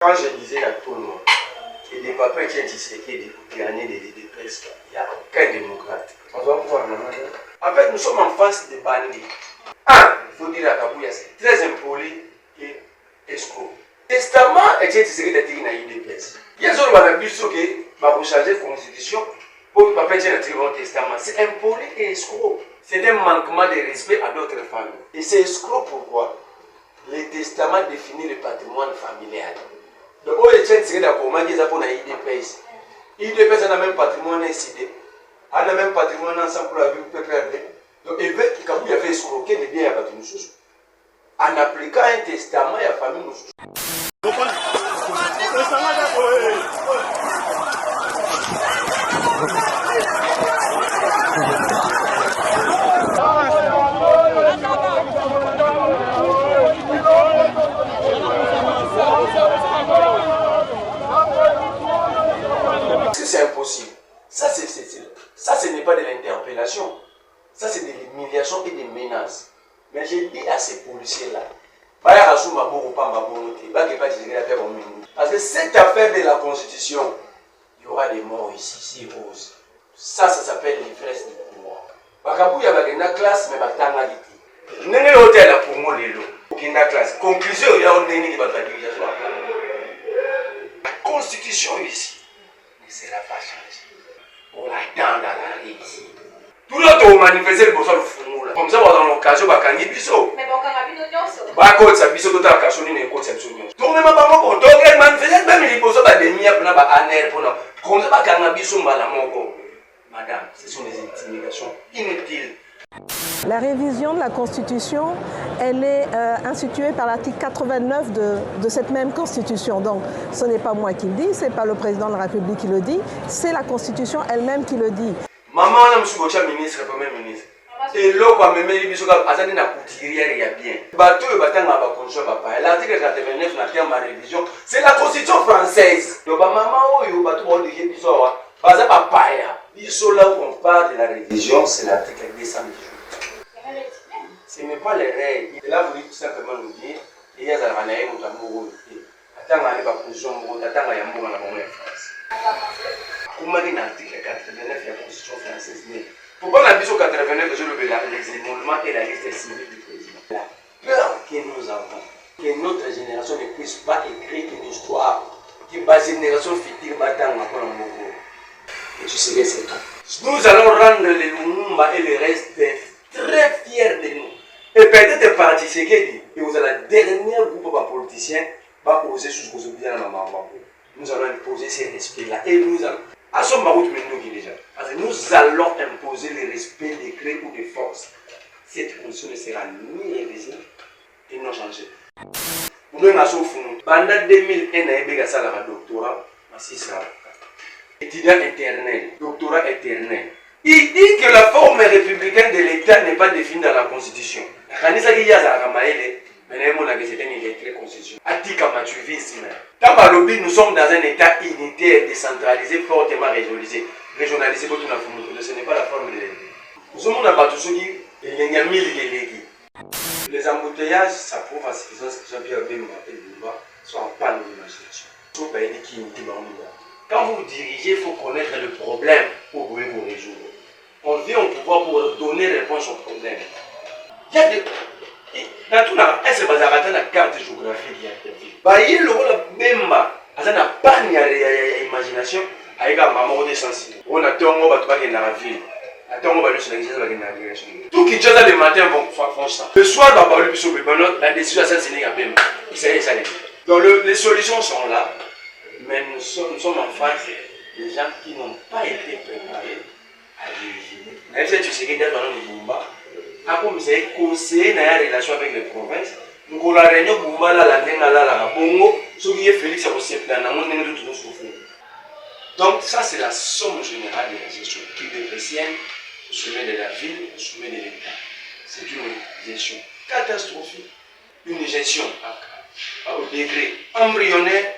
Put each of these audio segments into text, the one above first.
Quand je disais à tout le monde, et des papas qui ont été gagnés des presque, il n'y a aucun démocrate. On va pouvoir en fait, nous sommes en face des bandits. Un, il faut dire à Kabouya, c'est très impoli et escroc. Testament est tiré de l'IDPS. Il y a des gens qui ont changé la constitution pour papa tiré le testament. C'est impoli et escroc. C'est un manquement de respect à d'autres familles. Et c'est escroc pourquoi? Le testament définit le patrimoine familial. Donc, on est tiré de la commande pour l'IDPS. L'IDPS a le même patrimoine incidé. A le même patrimoine ensemble pour la vie PPRD. Donc, il veut qu'il y ait escroquer les biens à nous. En appliquant un testament à la famille nous. C'est impossible. Ça, ce n'est pas de l'interpellation. Ça, c'est de l'humiliation et des menaces. Mais je dis à ces policiers-là, parce que cette affaire de la Constitution, il y aura des morts ici, si rose. Ça s'appelle l'ivresse du pouvoir. Il y a une classe, mais il y a un hôtel pour moi, il y a une classe. Conclusion, il y a une la Constitution ici ne sera pas changée. On l'attend dans la rue ici. Tout le monde a manifesté le besoin de Fumula. Comme ça, on a l'occasion de gagner Bisso. Mais bon, quand on a vu nos nyonso. Bah, quand ça Bisso, tout à l'heure, on a une conception. Donc, même pas mon compte. Donc, on manifeste même les besoins de demi pour nous aner pour nous. Comme ça, quand on a Bisso, on a mon compte. Madame, ce sont des intimidations inutiles. La révision de la Constitution, elle est instituée par l'article 89 de cette même Constitution. Donc, ce n'est pas moi qui le dis, ce n'est pas le président de la République qui le dit, c'est la Constitution elle-même qui le dit. Maman, je suis ministre, premier ministre. Et là, quand je me dis que je na couturière, il y a bien. L'article 89 dans ma révision, c'est la Constitution française. Donc, maman, là où on parle de la révision, c'est l'article 218. Ce n'est pas les règles. Et là, vous dites tout simplement nous dire, il y a des gens qui ont attends, il y a position, attends, il y a un France. Comment dit l'article 89 de la Constitution française? Pourquoi la vision 89 je le les émoluments et la liste civile du président? La peur que nous avons, que notre génération ne puisse pas écrire une histoire, que ma génération future m'attend encore un moment. Et tu sais que c'est tout. Nous allons rendre les Lumumba et le reste très fiers de nous. Et peut-être participer, et vous êtes la dernière groupe de politiciens qui va poser sur ce que vous avez dit dans ma maman. Nous allons imposer ces respects-là. Et nous allons. À ce moment où déjà. Parce que nous allons imposer le respect des clés ou des forces. Cette condition ne sera ni révisée et non changée. Nous avons fait pendant 2001, nous avons fait un doctorat. Étudiant éternel, doctorat éternel. Il dit que la forme républicaine de l'État n'est pas définie dans la Constitution. Nous sommes dans un État unitaire, décentralisé, fortement régionalisé. Régionalisé, ce n'est pas la forme de l'État. Nous sommes dans un les embouteillages, ça prouve à suffisance que Jean-Pierre Bemba et Bemba sont en panne d'imagination. Quand vous dirigez, il faut connaître le problème pour pouvoir vous résoudre. On vient au pouvoir pour donner réponse au problème. Il y a des... Dans tout là, elle se base à la carte géographique. Il y a le rôle de Bemba, il n'y a pas d'imagination avec un maman sensible. On a tout le monde dans la ville. Tout qui tient le matin font ça. Le soir, la décision assassinée à Bemba. Donc les solutions sont là, mais nous sommes en face des gens qui n'ont pas été préparés à diriger. Même si tu sais qu'il y a dans le Bumba, comme c'est conseiller dans la relation avec les provinces, nous avons la réunion Bumba la Bongo, ce qui est Félix a aussi plan, nous souffrir. Donc ça c'est la somme générale de la gestion qui déprécienne au sommet de la ville, au sommet de l'État. C'est une gestion catastrophique, une gestion au degré embryonnaire,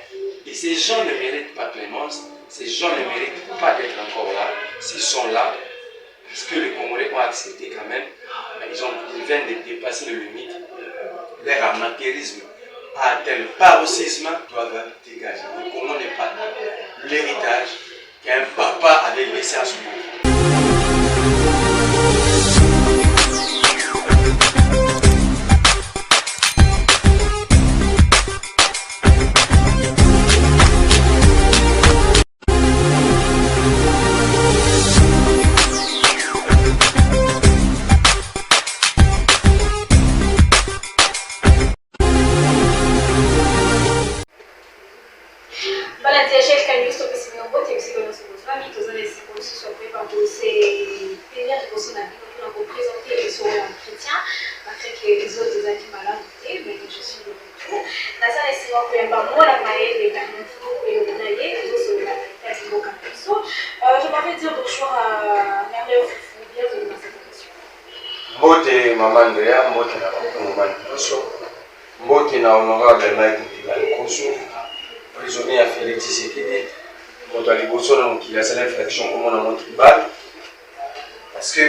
et ces gens ne méritent pas clémence, ces gens ne méritent pas d'être encore là. S'ils sont là, parce que les Congolais ont accepté quand même, ils viennent de dépasser les limites, leur amateurisme à un tel paroxysme doivent dégager. Comment n'est pas l'héritage qu'un papa avait laissé à son enfant. Mbote Maman Andrea, mbote na Maman Koso, mbote na honorable Mike Mtibali Koso, prisonnier à Félix Tshisekedi, mbote à Liboso na mokili à cette infraction comme on a montré bal, parce que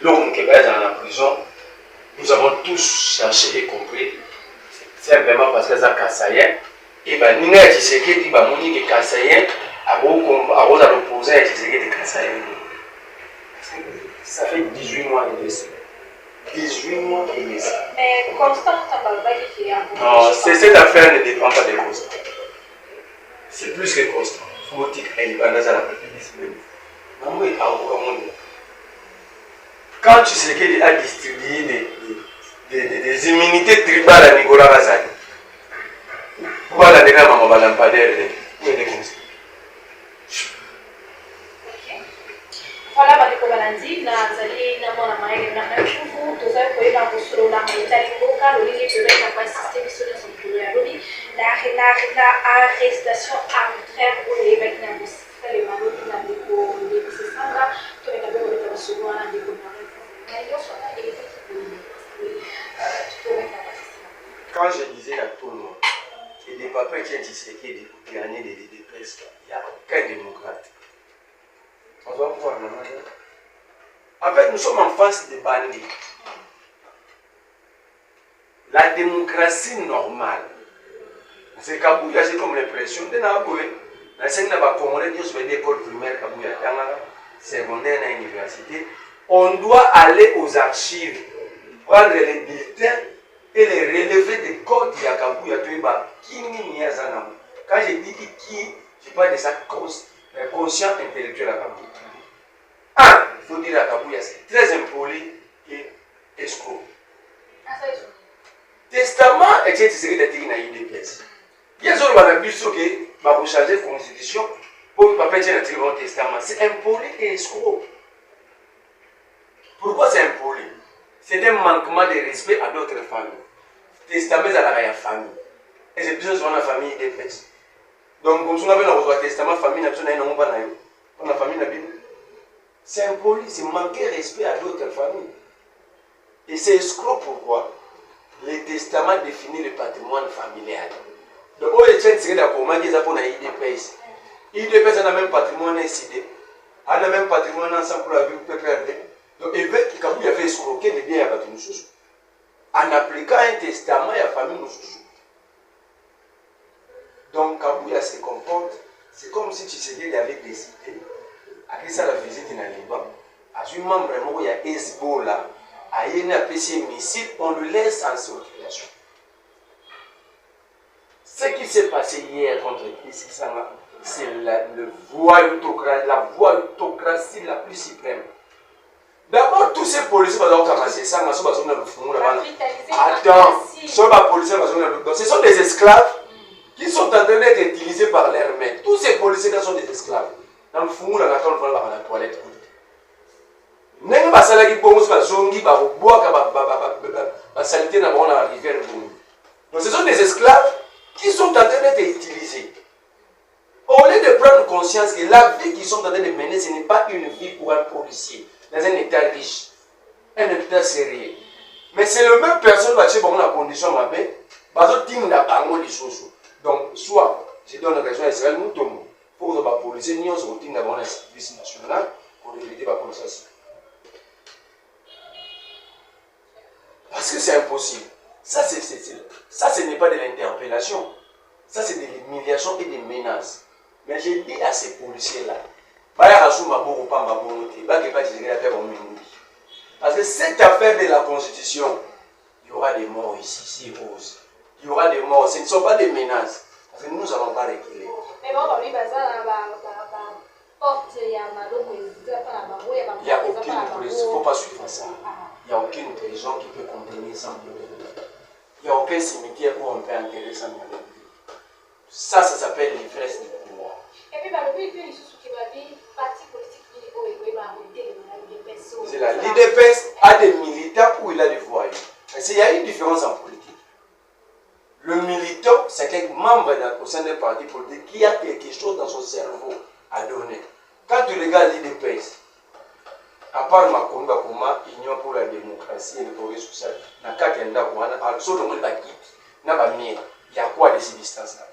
l'homme qui est dans la prison, nous avons tous cherché et compris, simplement parce que c'est Kassayen, et bien Ninga Tshisekedi, Monique Kassayen, à l'opposé à Tshisekedi Kassayen. Ça fait 18 mois et demi. 18 mois et demi. Mais Constant, qui est non, cette affaire ne dépend pas de Constant. C'est plus que Constant. Il faut dire qu'elle est dans la quand tu sais qu'il a distribué des immunités tribales à Nicolas Razali, voilà les gars, maman, lampadaire, où est le Constant? Voilà, Madiko Balandi, Nazali, Namona Maï, Namachoufou, Toza, Koyeba, Bosolo, la Maïtali, Boka, l'Olivier Québec n'a pas assisté, mais selon son poulet à l'Oli, l'arrestation arbitraire pour les mecs n'a pas les malades, n'a pas les Sandra, tout le monde est dans le second, n'a pas les quand je disais à tout le monde que des papas qui ont dit qu'il y a des presses, il n'y a aucun démocrate. On doit pouvoir en fait, nous sommes en face des bandits. La démocratie normale, c'est Kabouya, c'est comme l'impression de Naboué. La scène n'a pas commandé, nous sommes d'école primaire, Kabouya, secondaire, à l'université. On doit aller aux archives, prendre les bulletins et les relever des codes de Kabouya, qui n'y a pas. Quand je dis qui, je parle de sa conscient intellectuel à Kabouya. Ah, il faut dire à Kabouya, c'est très impoli et escroc. Testament est une série d'articles dans l'IDPS. Il y a des gens qui ont changer la constitution pour ne pas faire un testament. C'est impoli et escroc. Pourquoi c'est impoli? C'est un manquement de respect à d'autres familles. Testament, c'est à la famille. Et c'est plus souvent la famille IDPS. Donc, comme on a un testament, la famille n'a pas la famille. C'est impoli, c'est manquer respect à d'autres familles. Et c'est escroc pourquoi? Le testament définit le patrimoine familial. Donc, on est en train de comment dire ça pour l'IDPS. L'IDPS a le même patrimoine SID, a le même patrimoine ensemble pour la vie PPRD. Donc, il veut qu'il y ait escroquer les biens à nous. En appliquant un testament à la famille nous. Donc, Kabouya se comporte, c'est comme si Tshisekedi avait décidé, après ça la visite dans le Liban, à un membre il y a Hezbollah, à un APC missile, on le laisse en circulation. Ce qui s'est passé hier contre Kissi Sanga, c'est la voyeurocratie la plus suprême. D'abord, tous ces policiers, ce sont des esclaves qui sont en train d'être utilisés par leurs maîtres. Tous ces policiers sont des esclaves. Dans le fond, on a la toilette. Donc ce sont des esclaves qui sont en train d'être utilisés. Au lieu de prendre conscience que la vie qu'ils sont en train de mener, ce n'est pas une vie pour un policier, dans un état riche, un état sérieux. Mais c'est le même personne qui va faire la condition ma belle, donc, soit, je donne raison à Israël, nous tombons. Il faut que les policiers n'y soient pas dans le service national pour éviter la police. Parce que c'est impossible. Ça, ce n'est pas de l'interpellation. Ça, c'est de l'humiliation et des menaces. Mais j'ai dit à ces policiers-là, parce que cette affaire de la Constitution, il y aura des morts ici, s'ils osent. Il y aura des morts. Ce ne sont pas des menaces. Parce que nous n'allons pas reculer. Mais bon, il n'y a aucune raison. Il ne faut pas suivre ça. Il n'y a aucune religion qui peut contenir sans violence. Il n'y a aucun cimetière où on peut enterrer sans violence. Ça s'appelle l'ivresse du pouvoir. Et puis, parti politique, c'est la l'IDPS a des militants ou il a des voyous. Il y a une différence en politique. Le militant, c'est un membre au sein d'un parti politique qui a quelque chose dans son cerveau à donner. Quand tu regardes l'IDPS, à part ma combat pour ma Union pour la démocratie et le progrès social, il y a quoi de ces distances-là?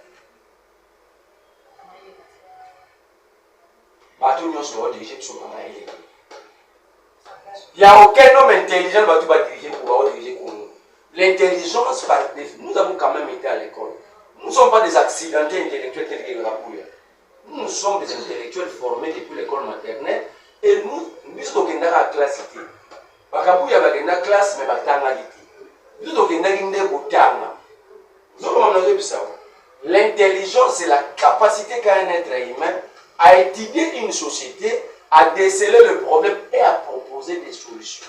Il n'y a aucun homme intelligent qui va diriger pour diriger Congo. L'intelligence, nous avons quand même été à l'école. Nous ne sommes pas des accidentés intellectuels tels que le Rapouya. Nous sommes des intellectuels formés depuis l'école maternelle et nous sommes dans la classe. Bakabouya y a une classe, mais nous sommes l'intelligence, c'est la capacité qu'a un être humain à étudier une société, à déceler le problème et à proposer des solutions.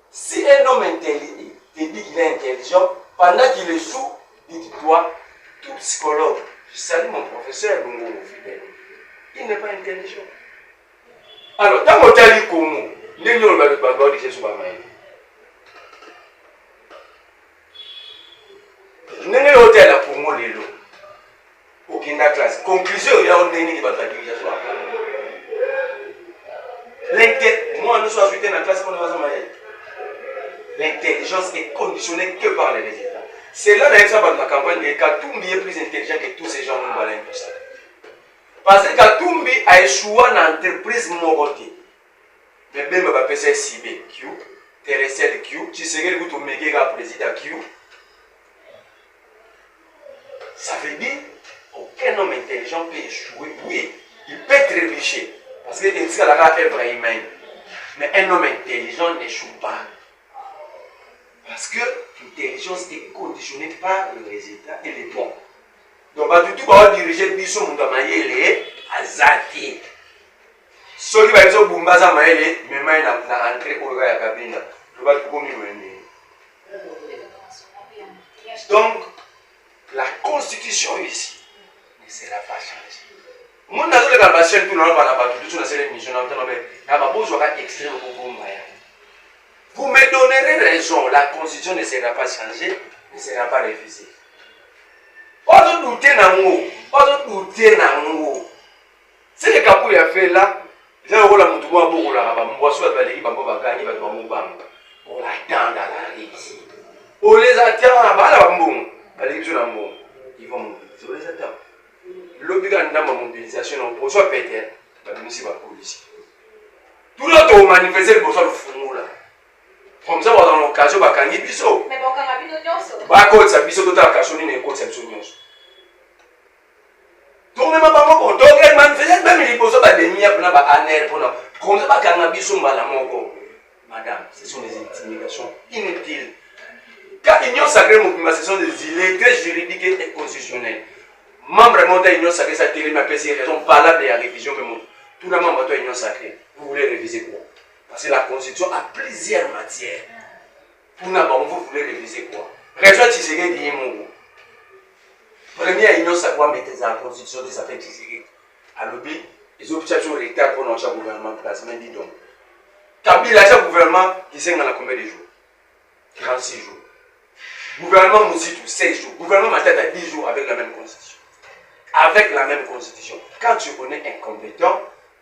Si un homme intelligent te dit qu'il est intelligent, pendant qu'il est sous, dis-toi, tout psychologue, je salue mon professeur Lungo Fidèle, il n'est pas intelligent. Alors, tant que tu as dit comment, les gens ne vont pas dire que c'est nene hôtel à Congo lelo aucune classe conclusion il y a un nene qui va diriger sur moi nous sommes dans la classe qu'on va l'intelligence est conditionnée que par les résultats. C'est là l'exemple de ma campagne de Katumbi est plus intelligent que tous ces gens qui ont tout ça. Parce que Katumbi a échoué dans l'entreprise Mogoté. Mais même ma PC CB Q, TLCL Q, tu sais que vous avez un président Q. Ça veut dire qu'aucun homme intelligent peut échouer. Oui, il peut trébucher. Parce que c'est la œuvre humaine. Mais un homme intelligent n'échoue pas. Parce que l'intelligence est conditionnée par le résultat et les bons. Donc, tout va diriger le biso Moutamaïele à Zaki. Ceux qui vont dire Bumbaza Maïle, mais moi, il a entré au regard de la cabine. Je vais tout communiquer. Donc, la constitution ici ne sera pas changée. Mon nazo le galbation tout le monde va la battre tout sur la mission dans le vous me donnerez raison, la constitution ne sera pas changée, ne sera pas révisée. Pas de douter dans nous, pas de douter dans nous. C'est le capot a fait là, j'ai un rôle à mon tour beaucoup là, on va soit valer, on va gagner, on va mourir. On attend dans la réussite. On les attend à Balabamboum. Ils vont mobiliser, on les attend. L'obligation de la mobilisation, on peut soit péter, on va policier. Tout le monde manifester le besoin de fou là. Comme ça, on a l'occasion de gagner biso. Mais bon, quand on a vu nos nyonso. Bah, quand ça biso, tout à l'occasion, il y a une côte, c'est une nyonso. Donc, même pas mon compte, donc, il manifeste même les besoins de demi pour la aner pour la. Comme ça, quand on a biso, madame, ce sont des intimidations inutiles. Car l'union sacrée, ce sont des illettrés juridiques et constitutionnels. Membre de l'union sacrée, ça télé m'a fait raison valable de la révision. Tout le monde de l'union sacrée, vous voulez réviser quoi? Parce que la constitution a plusieurs matières. Pour nous, vous voulez réviser quoi? Raison Tshisekedi dit mon. Première union sacrée, mettez la constitution de sa fête Tshisekedi. À l'objet, les options rectales pour notre gouvernement en place. Mais dis donc, Kabila, ce gouvernement, qui s'est dans combien de jours? 36 jours. Gouvernement Moussitou, 16 jours. Gouvernement Matata, 10 jours avec la même constitution. Avec la même constitution. Quand tu connais incompétent,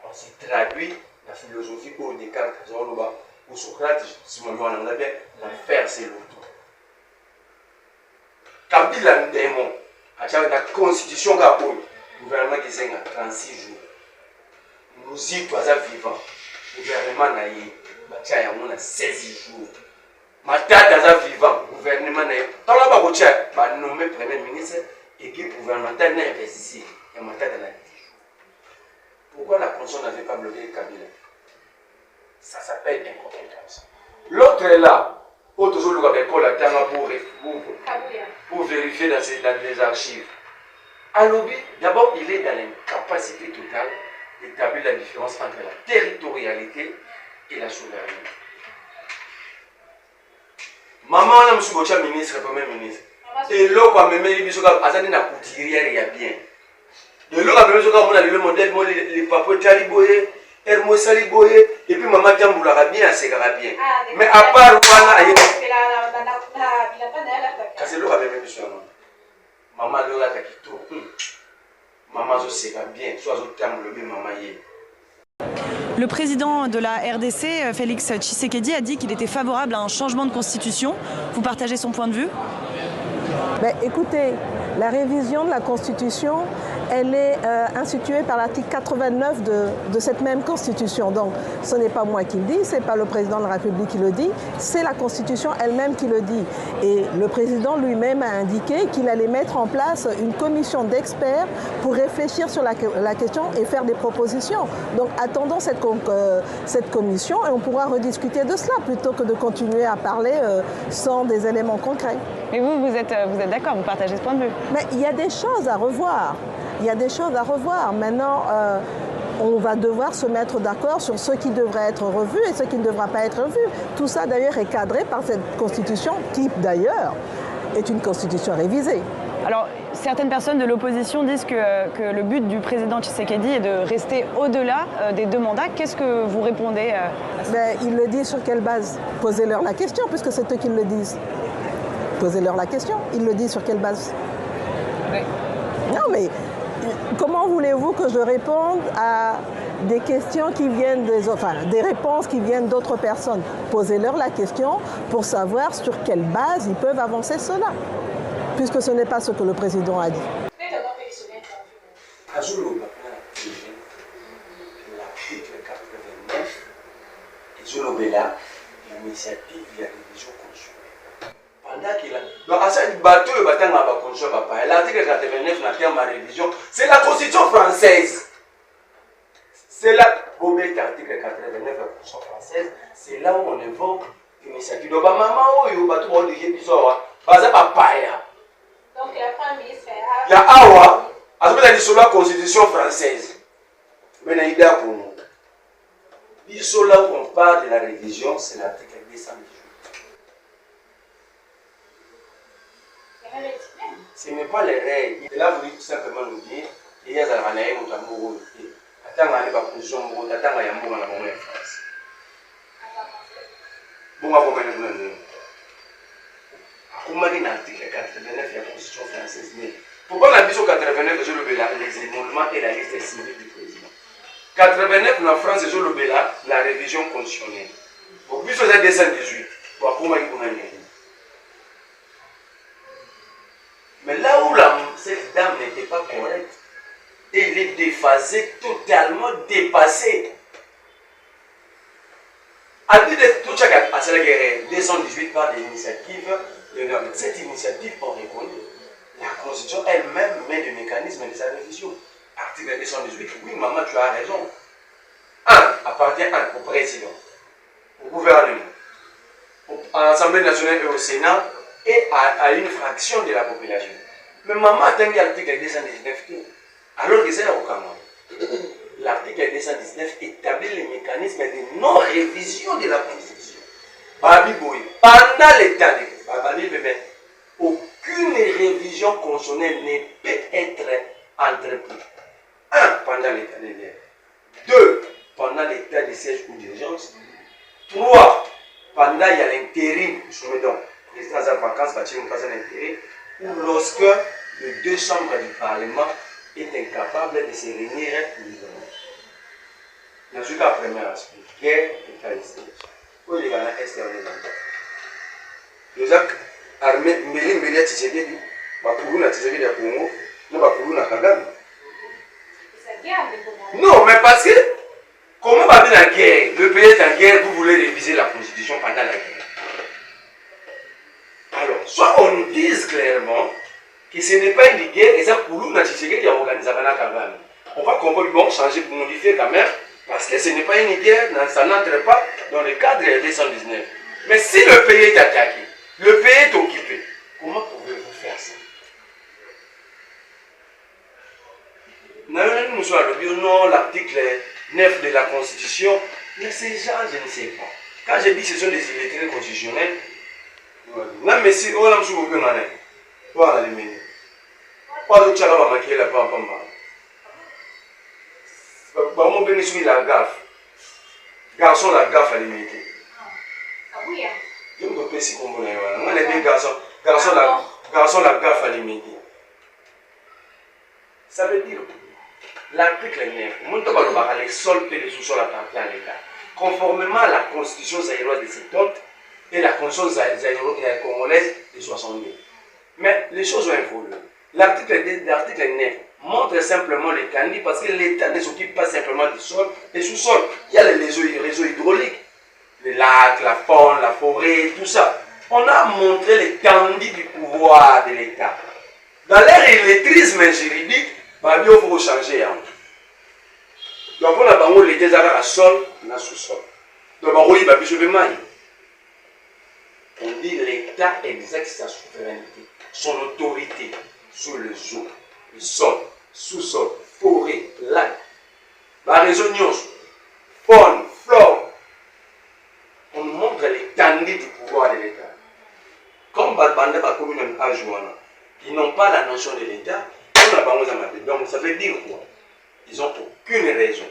on se traduit la philosophie pour Descartes, ou Socrate, si on a bien, l'enfer c'est l'autre. Kabila Ndémon, la constitution qu'a le gouvernement qui est à 36 jours. Nous y sommes vivants. Le gouvernement a 16 jours. Matata aza vivant, gouvernement n'est pas là, bah nommé premier ministre, équipe gouvernementale n'est pas ici. Et Matata n'a dit. Pourquoi la Constitution n'avait pas bloqué Kabila? Ça s'appelle incompétence. L'autre est là, toujours le Paul Atanga pour vérifier dans les archives. Alobi, d'abord, il est dans l'incapacité totale d'établir la différence entre la territorialité et la souveraineté. Maman, on a M. ministre, premier ministre. Et là, quand même, il y a des couturières, il y a bien. De là, quand même, on a le modèle, les papas taliboyés, Hermo saliboyé, et puis maman Tamboula bien, c'est bien. Mais à part, c'est là, quand même, maman, là, qui tout. Maman, je sais bien, soit je Tamboula, maman, Le président de la RDC, Félix Tshisekedi, a dit qu'il était favorable à un changement de constitution. Vous partagez son point de vue? Écoutez, la révision de la Constitution, elle est instituée par l'article 89 de cette même Constitution. Donc, ce n'est pas moi qui le dis, ce n'est pas le président de la République qui le dit, c'est la Constitution elle-même qui le dit. Et le président lui-même a indiqué qu'il allait mettre en place une commission d'experts pour réfléchir sur la question et faire des propositions. Donc, attendons cette commission et on pourra rediscuter de cela plutôt que de continuer à parler sans des éléments concrets. Mais vous êtes d'accord, vous partagez ce point de vue? Mais il y a des choses à revoir. Il y a des choses à revoir. Maintenant, on va devoir se mettre d'accord sur ce qui devrait être revu et ce qui ne devra pas être revu. Tout ça, d'ailleurs, est cadré par cette Constitution qui, d'ailleurs, est une Constitution révisée. Alors, certaines personnes de l'opposition disent que le but du président Tshisekedi est de rester au-delà des 2 mandats. Qu'est-ce que vous répondez à ça? Il le dit sur quelle base? Posez-leur la question, puisque c'est eux qui le disent. Posez-leur la question. Ils le disent sur quelle base? Oui. Non, mais comment voulez-vous que je réponde à des questions qui viennent des réponses qui viennent d'autres personnes? Posez-leur la question pour savoir sur quelle base ils peuvent avancer cela, puisque ce n'est pas ce que le président a dit. L'article 89, l'initiative de la révision constitutionnelle. Pendant qu'il a. Donc, à cette bateau, l'article 89, la révision, c'est la Constitution française. C'est là, l'article 89 de la Constitution française, c'est là où on évoque l'initiative. Donc, maman, il y a tout le monde qui est donc, la Premier ministre il y a Awa, sur la Constitution française. Mais il y a pour nous. Là où on parle de la révision, c'est l'article 218. Ce n'est pas les règles. Et là, vous dites tout simplement nous dire, il y a des ranaïs qui ont mouru. Attends, il y a des positions mouru, attends, il y a mouru en France. Comment vous m'avez dit? Comment dit l'article 89 de la Constitution française? Pourquoi la vision 89, je le les émoluments et la liste civile du président? 89 en France, je le la révision constitutionnelle. Pour plus, c'est 218. Comment il peut gagner? Mais là où cette dame n'était pas correcte, elle est déphasée, totalement dépassée. À dire de tout chaque à cette guerre, 218 par l'initiative, cette initiative, on reconnaît. La Constitution elle-même met le mécanisme de sa révision. Article 218, oui, maman, tu as raison. 1 appartient au président, au gouvernement, à l'Assemblée nationale et au Sénat, et à une fraction de la population. Mais maman a atteint l'article 219, alors que c'est là au Cameroun. L'article 219 établit les mécanismes de non-révision de la Constitution. Pendant l'état de Babi bébé, aucune révision constitutionnelle ne peut être entreprise. 1. Pendant l'état de guerre. 2. Pendant l'état de siège ou d'urgence. 3. Pendant il y a l'intérim, je me donne. Les présidents en vacances, bâtir une phase d'intérim, ou lorsque les 2 chambres du Parlement est incapable de se réunir librement. Dans le cas premier aspect, guerre et calistée. Où il y a un extérieur. Les actes armés, Mbeli Tshisekedi, Bakourou Tshisekedi à Congo, nous Bakourou na Kagame. Non, mais parce que, comment va bien la guerre? Le pays est en guerre, vous voulez réviser la Constitution pendant la guerre. clairement que ce n'est pas une guerre et ça pour nous, qui a organisé la Kagame. On va complètement changer pour modifier quand même parce que ce n'est pas une guerre, ça n'entre pas dans le cadre de 219. Mais si le pays est attaqué, le pays est occupé, comment pouvez-vous faire ça? Nous sommes non, l'article 9 de la Constitution, mais ces gens, je ne sais pas. Quand je dis que ce sont des illettrés constitutionnels, même si on a un peu de temps, on a les mener. Pas de tchala va maquiller la pampa. Bah, on bénéficie la gaffe. Garçon, la gaffe à limiter. Ah oui, hein. Je me rappelle si on a des garçons, la gaffe à limiter. Ça veut dire, l'article 9, les sols et les sous-sols appartiennent à l'État. Conformément à la Constitution zaïroise de 70 et la Constitution congolaise de 62. Mais les choses ont évolué. L'article 9 montre simplement l'étendue parce que l'État ne s'occupe pas simplement du sol et sous-sol. Il y a les réseaux hydrauliques, les lacs, la faune, la forêt, tout ça. On a montré l'étendue du pouvoir de l'État. Dans leur illettrisme juridique, il faut changer. Donc on a l'État à sol, à sous-sol. Donc on dit l'État exerce sa souveraineté, son autorité sur les eaux, le sol, sous-sol, forêt, lac, la réseau faune, flore. On montre l'étendue du pouvoir de l'État. Comme Balbanda va commune à Jouana, ils n'ont pas la notion de l'État, donc ça veut dire quoi? Ils n'ont aucune raison.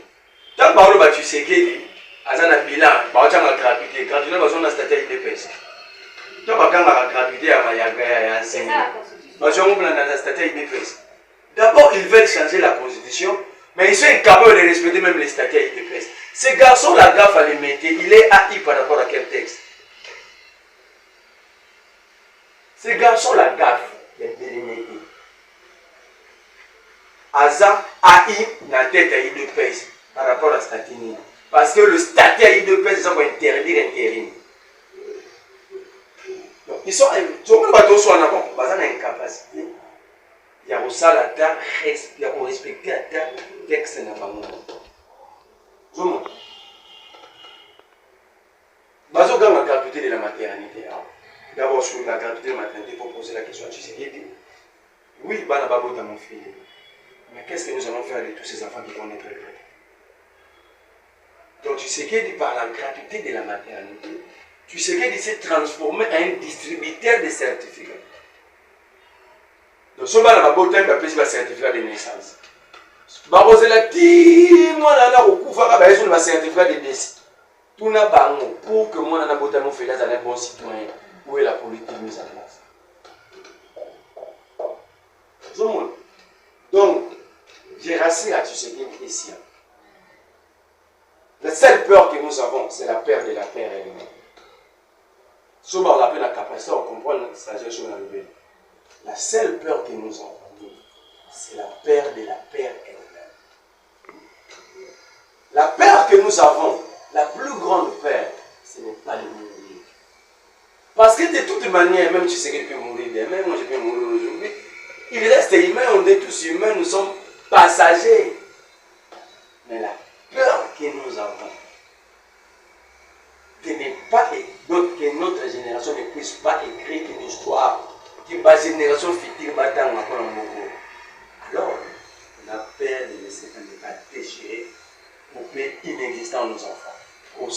Tant que tu sais qu'il dit, Azana Bilan, tu as gratuité, quand tu as besoin d'un statut de pèse. Tant que tu as gratuité à Mayaga, à d'abord, ils veulent changer la constitution, mais ils sont incapables de respecter même les statuts de presse. Ce garçon, la gaffe à les mettre, il est haï par rapport à quel texte? Ce garçon, la gaffe, il est délimité. Aza haï la tête à de presse par rapport à statut. Parce que le statut à de presse, c'est ça qu'on interdit l'intérim. Ils sont incapacité. Il y a aussi la terre, il y a respecter la terre, texte n'a pas mon. Tout le monde. Bazo dans la gratuité de la maternité. D'abord, sur la gratuité de la maternité, il faut poser la question à Tshisekedi. Oui, Bana Babo dans mon fils. Mais qu'est-ce que nous allons faire de tous ces enfants qui vont être retraités? Donc, Tshisekedi, par la gratuité de la maternité, Tshisekedi s'est transformé en un distributeur de certificats. Donc, si on a un certificat de naissance, on a un certificat de décès. Tout n'a pas pour que moi, on ait un bon citoyen. Où est la politique mise en place? Donc, j'ai rassuré à Tshisekedi ici. La seule peur que nous avons, c'est la peur de la terre elle-même. Si on a la capacité de comprendre la sagesse sur la nouvelle. La seule peur que nous avons, c'est la peur de la terre elle-même. La peur que nous avons, la plus grande peur, ce n'est pas de mourir. Parce que de toute manière, même tu sais qu'il peut mourir demain, moi je peux mourir aujourd'hui, il reste humain, on est tous humains, nous sommes passagers. Mais la peur que nous avons, que notre génération ne puisse pas écrire une histoire, que ma génération future va dans la mort. Alors, on a peur de laisser un état déchiré pour paix inexistant à nos enfants. Pour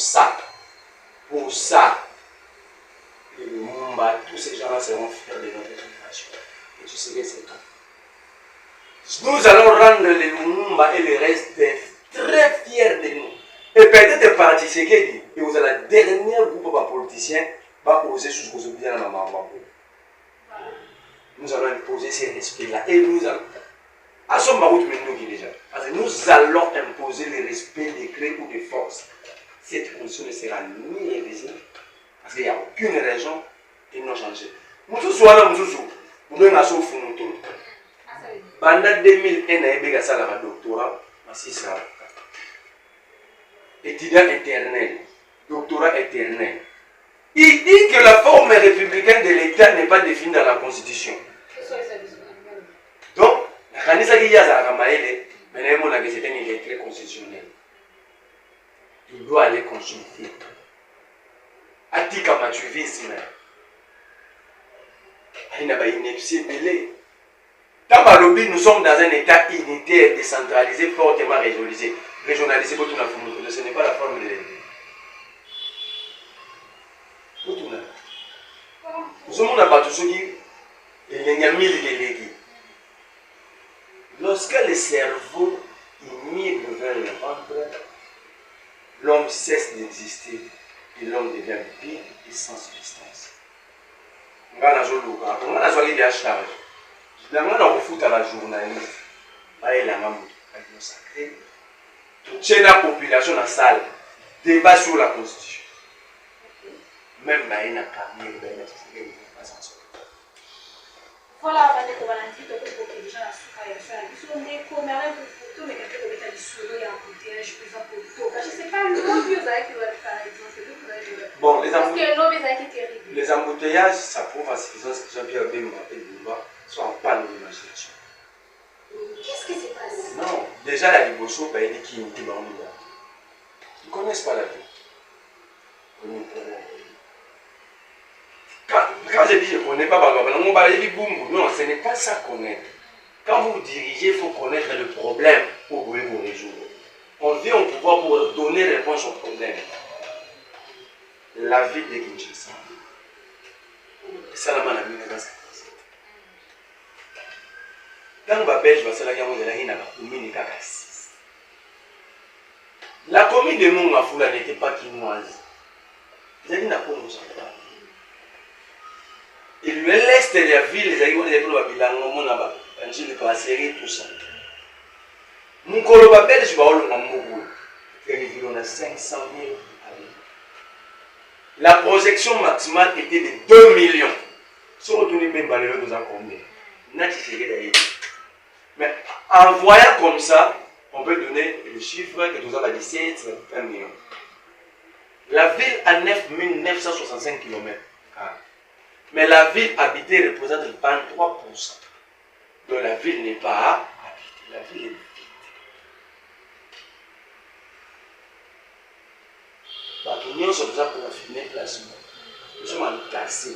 ça, le Mumba, tous ces gens-là seront fiers de notre génération. Et tu sais que c'est tout. Nous allons rendre le Mumba et le reste très fiers de nous. Et peut-être par Tshisekedi, et vous avez la dernière groupe de politiciens va oser sur ce que vous avez dans la maman. Nous allons imposer ces respects-là. Et nous allons. À ce moment où déjà. Parce que nous allons imposer le respect des clés ou des forces. Cette condition ne sera ni révisée. Parce qu'il n'y a aucune raison de nous changer. Nous sommes là, nous sommes là, nous sommes pendant 2001, nous avons un doctorat. Étudiant éternel, doctorat éternel. Il dit que la forme républicaine de l'État n'est pas définie dans la Constitution. Donc, c'était une lettre constitutionnelle. Il doit aller consulter. Atika matuvisme. Nous sommes dans un État unitaire, décentralisé, fortement régionalisé. Régionalisé, ce n'est pas la forme de l'État. Nous sommes dans lorsque le cerveau immigre vers le ventre, l'homme cesse d'exister et l'homme devient vide et sans substance. On a des charges. On a foutu à la journaliste. Toute la population dans la salle débat sur la Constitution. Même si il y a voilà, on va dire que les gens bon, les embouteillages, ça prouve à suffisance que Jean-Pierre Bemba et Bouba sont en panne d'imagination. Qu'est-ce qui se passe? Non, déjà la Liboso, il dit qu'ils ne connaissent pas la vie. Quand je dis je ne connais pas, non, ce n'est pas ça connaître. Quand vous dirigez, il faut connaître le problème pour pouvoir vous résoudre. On vient au pouvoir pour donner réponse au problème. La ville de Kinshasa, c'est la main à 1957. Quand les Belges vont la commune de Mongafula n'était pas quinoise. Et l'est de la ville, les aïeux, les bilan, Angile Passéry, tout ça. Mon coloba belge va au Mangou. On a 500 000 habitants. La projection maximale était de 2 millions. Si on retourne bien balayé, nous avons combien? Mais en voyant comme ça, on peut donner le chiffre que nous avons 17, 1 million. La ville a 9 965 km. Mais la ville habitée représente 23%. Donc la ville n'est pas habitée, la ville est vide. Nous sommes pour affiner placement. Nous sommes en placé.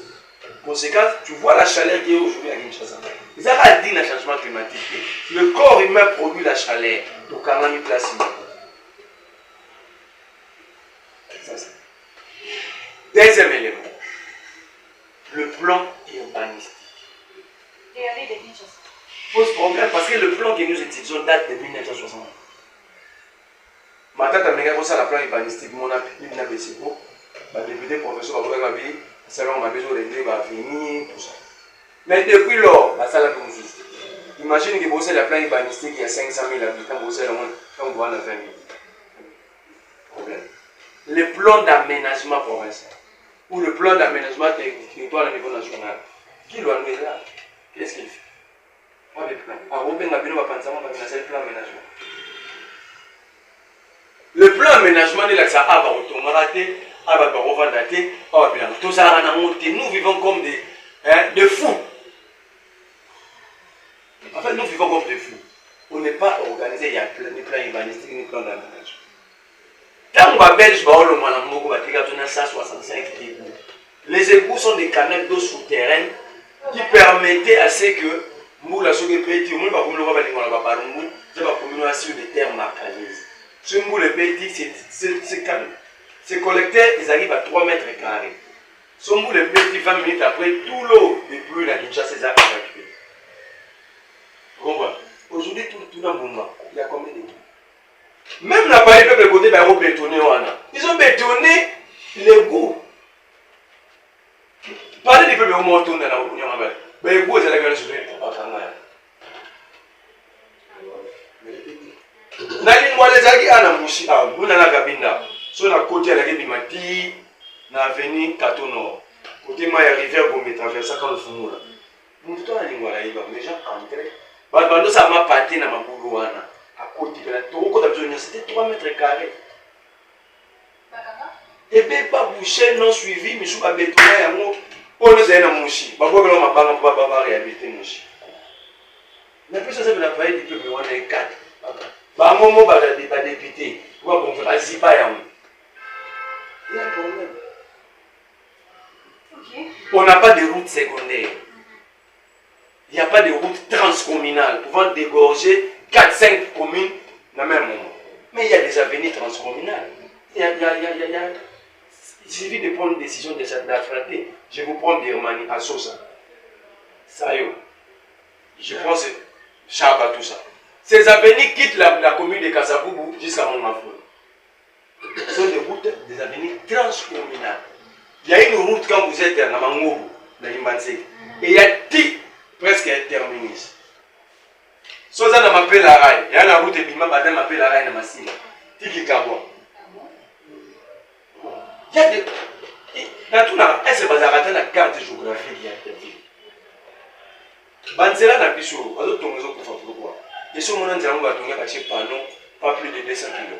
Conséquence, tu vois la chaleur qui est aujourd'hui à Kinshasa. Ils ont dit le changement climatique. Le corps humain produit la chaleur. Donc on a mis placement. Deuxième élément. Le plan urbanistique. Pose problème parce que le plan que nous utilisons date de 1960. Ma tante a mis ça la plan urbanistique. Mon appui n'a pas été beau. Le député professeur va venir. Selon ma besoin de va venir, tout ça. Mais depuis lors, ça la comme juste. Imagine que vous avez la plan urbanistique, il y a 500 000 habitants, vous avez comme vous en avez 20 000. Problème. Le plan d'aménagement provincial ou le plan d'aménagement territorial au niveau national, qui doit nous là? Qu'est-ce qu'il fait? Pas de plan. Le plan d'aménagement. Le plan d'aménagement, il a ça à raté. Nous vivons comme des fous. En fait, nous vivons comme des fous. On n'est pas organisé, il y a ni plan urbanistique, ni plan d'aménagement. Quand on va belge, on a 165 égouts. Les égouts sont des canaux d'eau souterraines qui permettaient à ce que nous, la souris petit, nous, sur des terres marcageuses. Ce que le petit, c'est calme. Ces collecteurs, ils arrivent à 3 mètres carrés. Si on les petits 20 minutes après, tout l'eau des pluies, la Kinshasa, c'est évacué. Vous comprenez? Aujourd'hui, tout dans le monde, il y a combien de même la Paris peuple côté, ils ont bétonné. Ils ont bétonné les goûts. Parlez du peuple au moins tourné dans la Union. Mais les goûts, c'est la gueule sur les sur la côté à la Bimati, na avenue Katono, côté Maya rivière Gombe traverse quand le fumou là. Nous tout en ligne là, les gens entraient. Bando ça m'a pâté dans ma boulouana. À côté de la tour, c'était 3 mètres carrés. Et bien, pas boucher, non suivi, mais je suis pas bétonné, on nous a un mouchi. Je vais vous pas réhabiliter mouchi. Mais plus ça, c'est la paille du peuple, on est 4. Bah, mon mot, bah, député. On va pas zipa, il y a un problème. On n'a pas de route secondaire. Il n'y a pas de route transcommunale pouvant dégorger 4-5 communes dans le même moment. Mais il y a des avenirs transcommunales. Il suffit de prendre une décision de s'affronter. Je vous prends Birmanie à Sosa. Ça y est. Je prends ce Chaba, tout ça. Ces avenirs quittent la commune de Kasaboubou jusqu'à Montmafou. Ce sont des routes, des avenirs transcommunales. Il y a une route quand vous êtes à Namangobu, dans l'Imbansé. Et il y a presque un terminus. Sosa n'a m'appelle la rail. Il y a la route de Bima, Badam m'appelle la rail de Massila. Tiki Kabwa. Il y a des. Dans tout là, est-ce que vous avez la carte géographique de la ville? Banzela n'a plus sur vous. Vous avez pourquoi? Et sur mon endroit, vous avez un panneau, pas plus de 200 kg.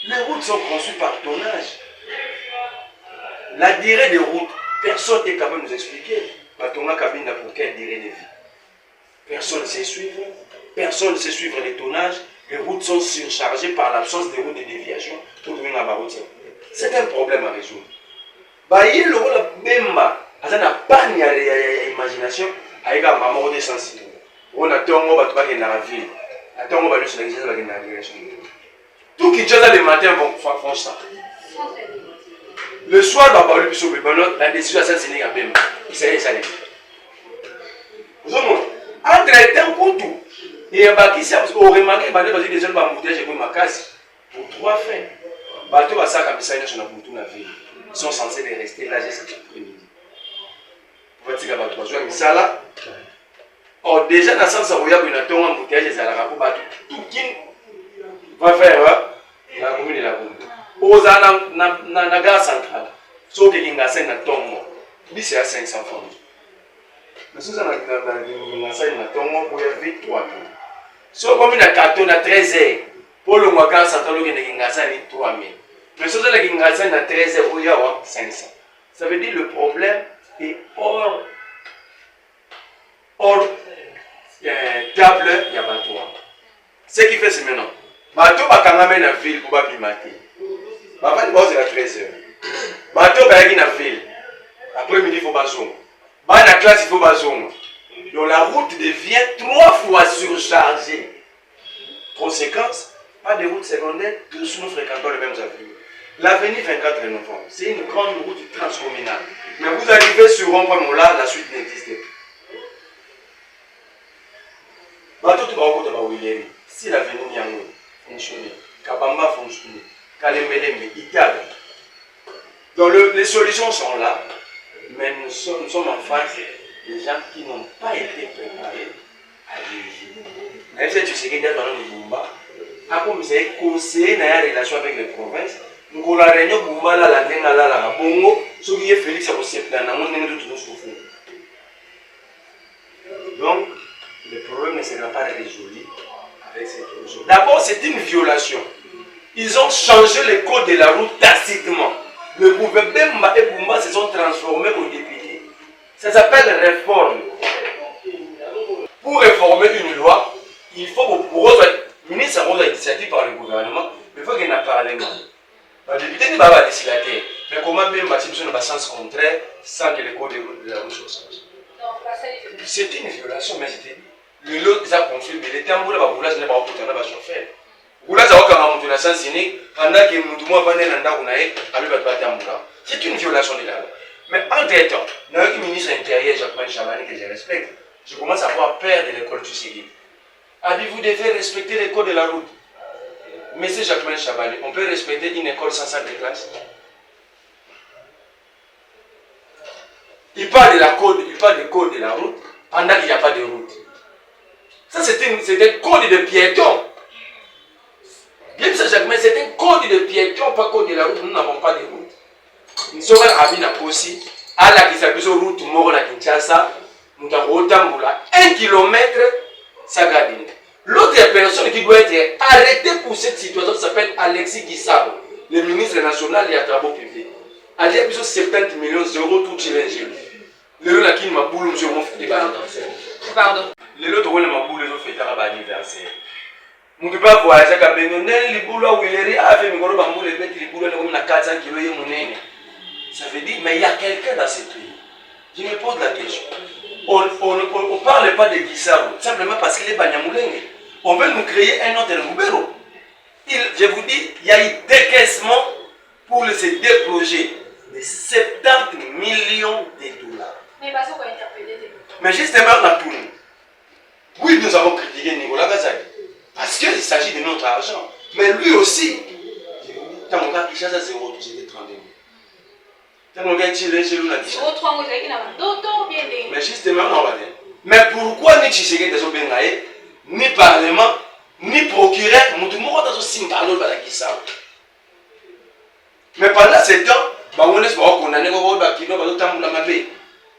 Les routes sont conçues par tonnage. La durée des routes, personne n'est capable de nous expliquer. Ton cabine n'a pour quelle durée de vie. Personne ne sait suivre. Personne ne sait suivre les tonnages. Les routes sont surchargées par l'absence de routes de déviation pour devenir la route. C'est un problème à résoudre. Il y a le rôle Bemba. Ça n'a pas d'imagination avec un maman de sensible. On a tout le monde qui est dans la ville. Tout le monde qui est dans la direction. Tout qui est le matin font ça. Le soir, la décision à Saint-Sénégal à Bemba. Ça y est, ça y est. Vous avez entre-temps pour tout. Et si vous remarquez que les gens vont monter ma casse pour 3 fins. Bateau va ça comme ça, ils sont censés rester là jusqu'à l'après-midi. Vous voyez, ça là. Or, déjà, dans le sens où il y a une embouteillage, les Arabes, tout qui va faire la commune de la commune. Aux la gare centrale, sauf que les Gassens n'ont pas c'est à 500 francs. Mais si vous avez un enseigne à ton mot, vous avez vite 3 tours. Si vous avez un carton à 13 heures, pour le mois gare centrale, vous avez un 3 000. Mais si vous avez un à 13 heures, vous avez 500. Ça veut dire que le problème est hors table, il y a bateau. Ce qui fait, c'est maintenant. Bateau va quand même dans la ville pour bimater. Bateau c'est à 13 heures. Bateau va dans la ville. Après-midi, il faut bazoum. Dans la classe, il faut bazoum. Donc la route devient 3 fois surchargée. Conséquence, pas de route secondaire, tous nous fréquentons les mêmes avenues. L'avenue 24 novembre, c'est une grande route transcommunale. Mais vous arrivez sur Rond-Point Mola, la suite n'existe plus. Bateau tout va au si l'avenue Niamou fonctionne, Kabamba fonctionne, Kalemele, Italie. Donc les solutions sont là, mais nous sommes en face des gens qui n'ont pas été préparés à réagir. Même si tu sais qu'il y a dans le Bumba, comme vous avez conseillé dans la relation avec les provinces, nous avons la réunion Bumba, la Denga, la Bongo, ce qui est Félix à aussi plan, nous avons tout souffert. Donc, le problème ne sera pas résolu avec cette chose. D'abord, c'est une violation. Ils ont changé le code de la route tacitement. Le gouvernement et Bumba se sont transformés en députés. Ça s'appelle réforme. Pour réformer une loi, il faut que pour le ministre a initiative par le gouvernement, mais il faut qu'il y ait un parlement. Le député n'est pas législateur. Mais comment même bâtir dans le sens contraire sans que le code de la route soit changé? C'est une violation, mais c'était le lot qui a conflit. Mais les temps où la boulage n'est pas au côté de la chauffeur. C'est une violation de la loi. Mais entre-temps, le ministre intérieur Jacques Chabani, que je respecte, je commence à avoir peur de l'école Tshisekedi. Avez-vous devez respecter les codes de la route? Monsieur Jacques Chabani, on peut respecter une école sans salle de classe? Il parle du code de la route pendant qu'il n'y a pas de route. Ça, c'est un code de piéton. Bien sûr, c'est un code de piéton, pas code de la route. Nous n'avons pas de route. Nous sommes aussi à la route Moro Kinshasa. Nous avons 1 kilomètre, ça garde. L'autre personne qui doit être arrêtée pour cette situation s'appelle Alexis Guissaro, le ministre national des travaux publics. Il y a 70 millions d'euros tout challenge. Le lot qui m'a boule, monsieur, mon fils. Pardon. Le lot où m'a boule, je fais un anniversaire. Je ne peux pas voir ça comme un les boules où il est avec mes gros bambous, les bêtes, les boules, comme 400 kg. Ça veut dire, mais il y a quelqu'un dans ce pays. Je me pose la question. On ne parle pas de Guissaro, simplement parce qu'il est Banyamoulenge. On veut nous créer un autre Ngoubero. Je vous dis, il y a eu décaissement pour ces deux projets de 70 millions de dollars. Mais pas ça qu'on interpelle. Mais justement, on a tourné. Oui, nous avons critiqué Nicolas Gazali. Parce qu'il s'agit de notre argent. Mais lui aussi, je vous dis, tant qu'on a qui chasse à 0, j'ai 30 000. Tant qu'on a tiré chez lui, on a dit. Mais justement, on va dire. Mais pourquoi ni Tshisekedi de Bengaye, ni Parlement, ni procureur, nous devons aussi parler de la Guissaro. Mais pendant ce temps, on est condamné à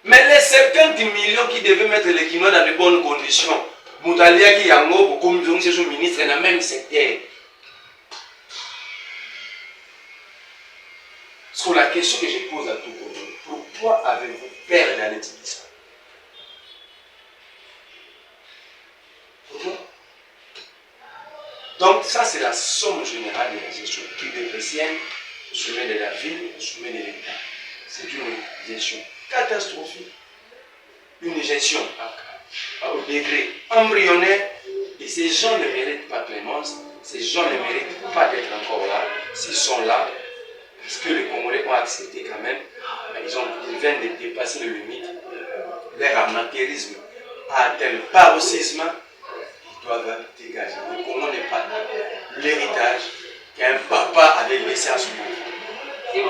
mais les 70 millions qui devaient mettre les Kinois dans de bonnes conditions, Moutalia qui Yango, comme son ministre, dans le même secteur. Sur la question que je pose à tout le monde, pourquoi avez-vous peur d'aller dire ça? Donc ça c'est la somme générale de la gestion qui déprécienne au sommet de la ville, au sommet de l'État. C'est une gestion catastrophique, une gestion au degré embryonnaire, et ces gens ne méritent pas clémence, ces gens ne méritent pas d'être encore là. S'ils sont là, parce que les Congolais ont accepté quand même, ils viennent de dépasser les limites, leur amateurisme a atteint le paroxysme, ils doivent dégager. Le Congo n'est pas l'héritage qu'un papa avait laissé à son enfant.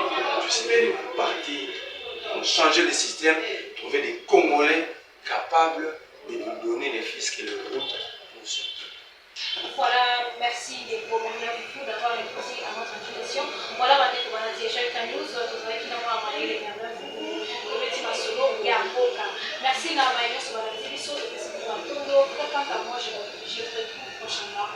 Je sais bien partir, changer le système, trouver des Congolais capables de nous donner les fils et le route pour ça. Voilà, merci des commentaires du coup d'avoir répondu à notre invitation. Voilà, on va dire quelques news, vous avez finalement envoyé les gamins, le petit masolo, il y a un peu. Merci d'avoir été sur la télévision, et c'est pour un tour. Quant à moi, je vous retrouve prochainement.